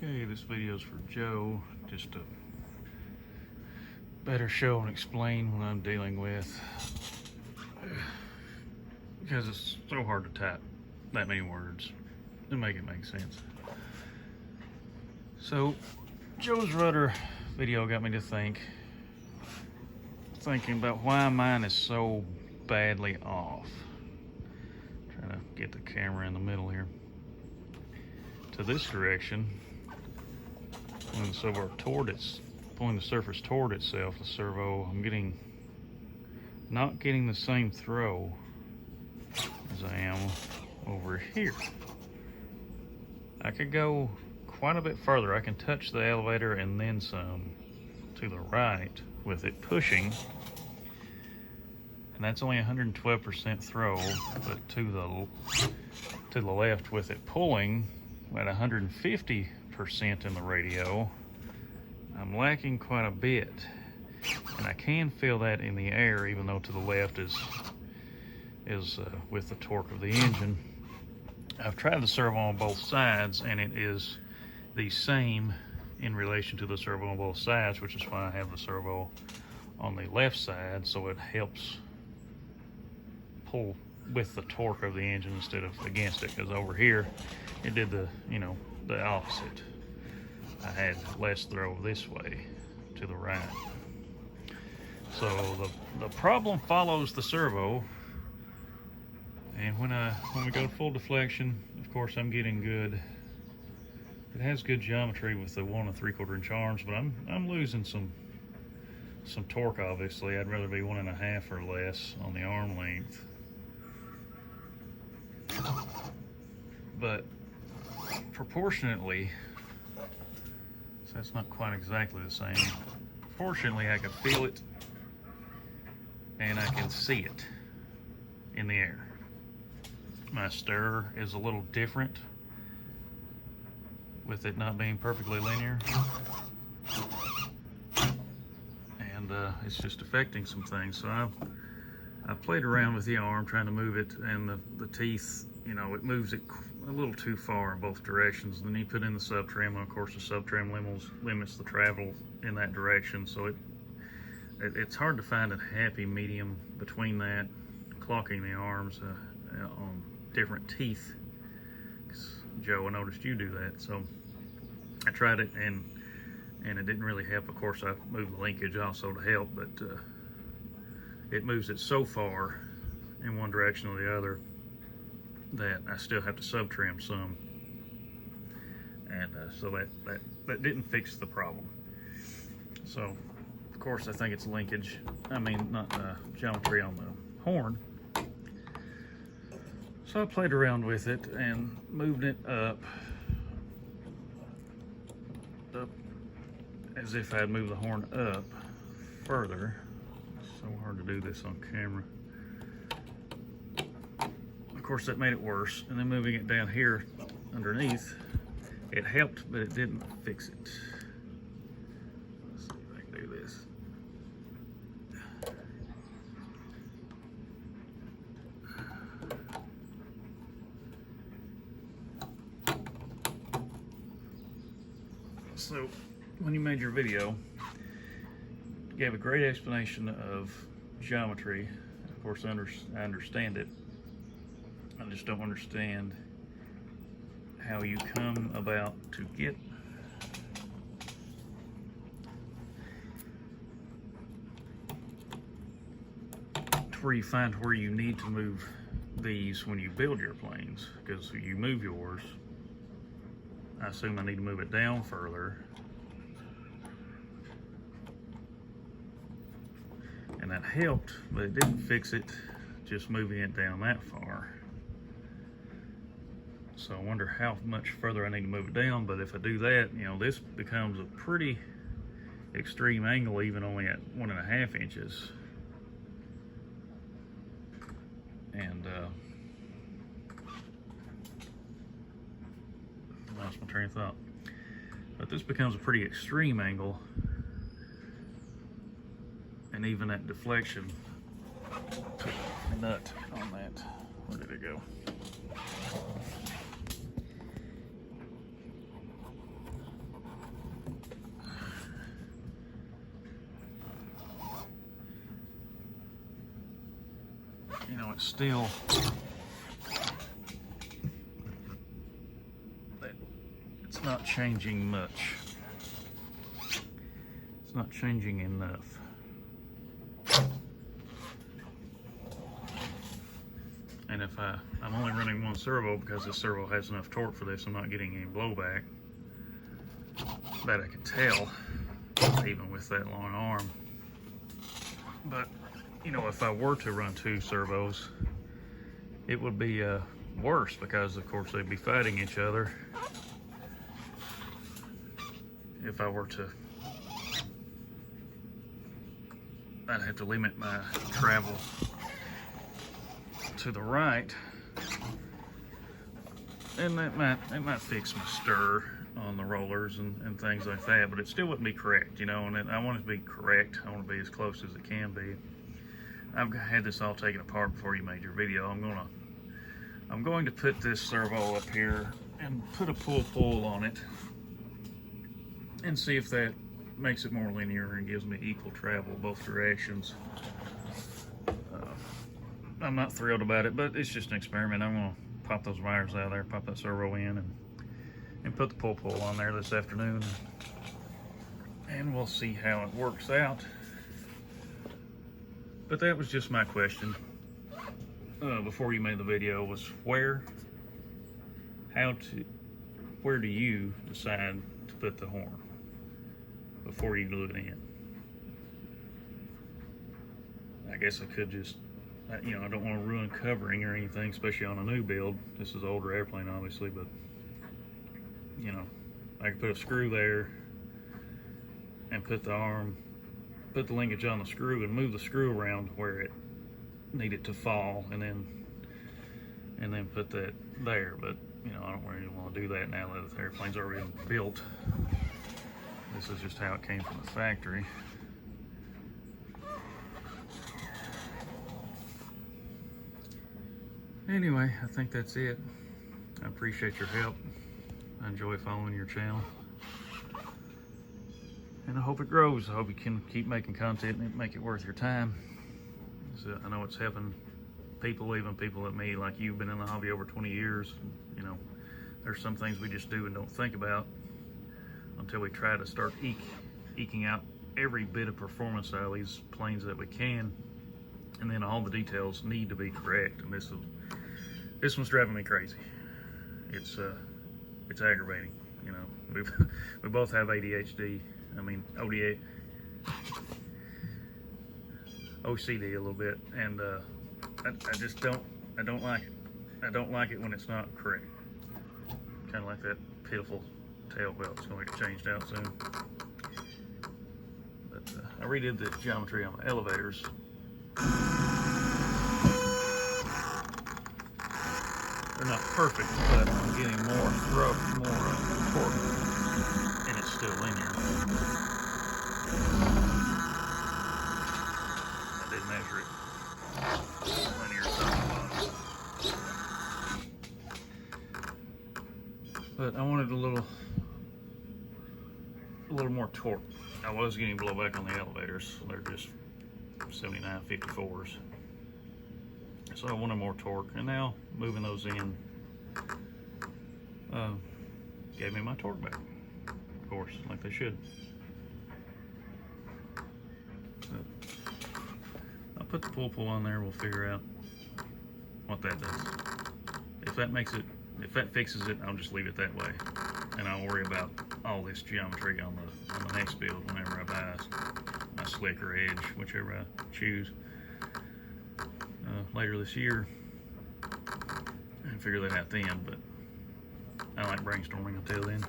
Okay, this video is for Joe, just to better show and explain what I'm dealing with, because it's so hard to type that many words and make it make sense. So Joe's rudder video got me to thinking about why mine is so badly off. Trying to get the camera in the middle here to this direction. Pulling the servo toward pulling the surface toward itself, the servo, I'm not getting the same throw as I am over here. I could go quite a bit further. I can touch the elevator and then some to the right with it pushing, and that's only 112% throw, but to the left with it pulling at 150% in the radio, I'm lacking quite a bit, and I can feel that in the air, even though to the left is with the torque of the engine. I've tried the servo on both sides, and it is the same in relation to the servo on both sides, which is why I have the servo on the left side, so it helps pull with the torque of the engine instead of against it, because over here it did the opposite. I had less throw this way to the right. So the problem follows the servo, and when we go full deflection, of course I'm getting good. It has good geometry with the 1 3/4 inch arms, but I'm losing some torque. Obviously, I'd rather be 1.5 or less on the arm length. But proportionately, so that's not quite exactly the same. Proportionately, I can feel it and I can see it in the air. My stir is a little different with it not being perfectly linear, and it's just affecting some things. So I played around with the arm trying to move it, and the teeth, it moves it a little too far in both directions. Then you put in the sub trim, and of course the sub trim limits the travel in that direction. So it's hard to find a happy medium between that, clocking the arms on different teeth. Joe, I noticed you do that, so I tried it, and it didn't really help. Of course, I moved the linkage also to help, but it moves it so far in one direction or the other that I still have to sub trim some, and so that didn't fix the problem. So of course I think it's linkage, not geometry on the horn. So I played around with it and moved it up as if I'd move the horn up further. It's so hard to do this on camera. Of course, that made it worse. And then moving it down here underneath, it helped, but it didn't fix it. Let's see if I can do this. So when you made your video, you gave a great explanation of geometry. Of course, I understand it. I just don't understand how you come about to get to where you find where you need to move these when you build your planes, because you move yours. I assume I need to move it down further, and that helped, but it didn't fix it just moving it down that far. So I wonder how much further I need to move it down. But if I do that, this becomes a pretty extreme angle, even only at 1.5 inches. And lost my train of thought. But this becomes a pretty extreme angle, and even at deflection, nut on that. Where did it go? know, it's still, it's not changing much. It's not changing enough. And if I'm only running one servo because this servo has enough torque for this, I'm not getting any blowback. That I can tell, even with that long arm. But, you know, if I were to run two servos, it would be worse because, of course, they'd be fighting each other. If I were to, I'd have to limit my travel to the right, and it might fix my stir on the rollers and things like that, but it still wouldn't be correct, you know. And I want it to be correct. I want to be as close as it can be. I've had this all taken apart before you made your video. I'm going to put this servo up here and put a pull on it and see if that makes it more linear and gives me equal travel both directions. I'm not thrilled about it, but it's just an experiment. I'm gonna pop those wires out of there, pop that servo in, and put the pull on there this afternoon, and we'll see how it works out. But that was just my question before you made the video, was where do you decide to put the horn before you glue it in? I guess I could just, you know, I don't want to ruin covering or anything, especially on a new build. This is an older airplane, obviously, but, you know, I could put a screw there and put the linkage on the screw and move the screw around where it needed to fall, and then put that there. But, you know, I don't really want to do that now that the airplane's already built. This is just how it came from the factory. Anyway, I think that's it. I appreciate your help. I enjoy following your channel. And I hope it grows. I hope you can keep making content and make it worth your time. So I know it's helping people, even people like me, like you've been in the hobby over 20 years. You know, there's some things we just do and don't think about until we try to start eking out every bit of performance out of these planes that we can. And then all the details need to be correct. And this one's driving me crazy. It's aggravating. You know, we both have ADHD. I mean, OCD a little bit, and I just don't like it. I don't like it when it's not correct. Kind of like that pitiful tail belt. It's going to get changed out soon. But I redid the geometry on the elevators. They're not perfect, but I'm getting more torque, and it's still linear. I did measure it. Linear top but I wanted a little more torque. I was getting blowback on the elevators. They're just 7954s. So I wanted more torque, and now moving those in gave me my torque back, of course, like they should. But I'll put the pull on there. We'll figure out what that does. If that fixes it, I'll just leave it that way, and I'll worry about all this geometry on the next build whenever I buy my slick or edge, whichever I choose. Later this year, and figure that out then, but I like brainstorming until then.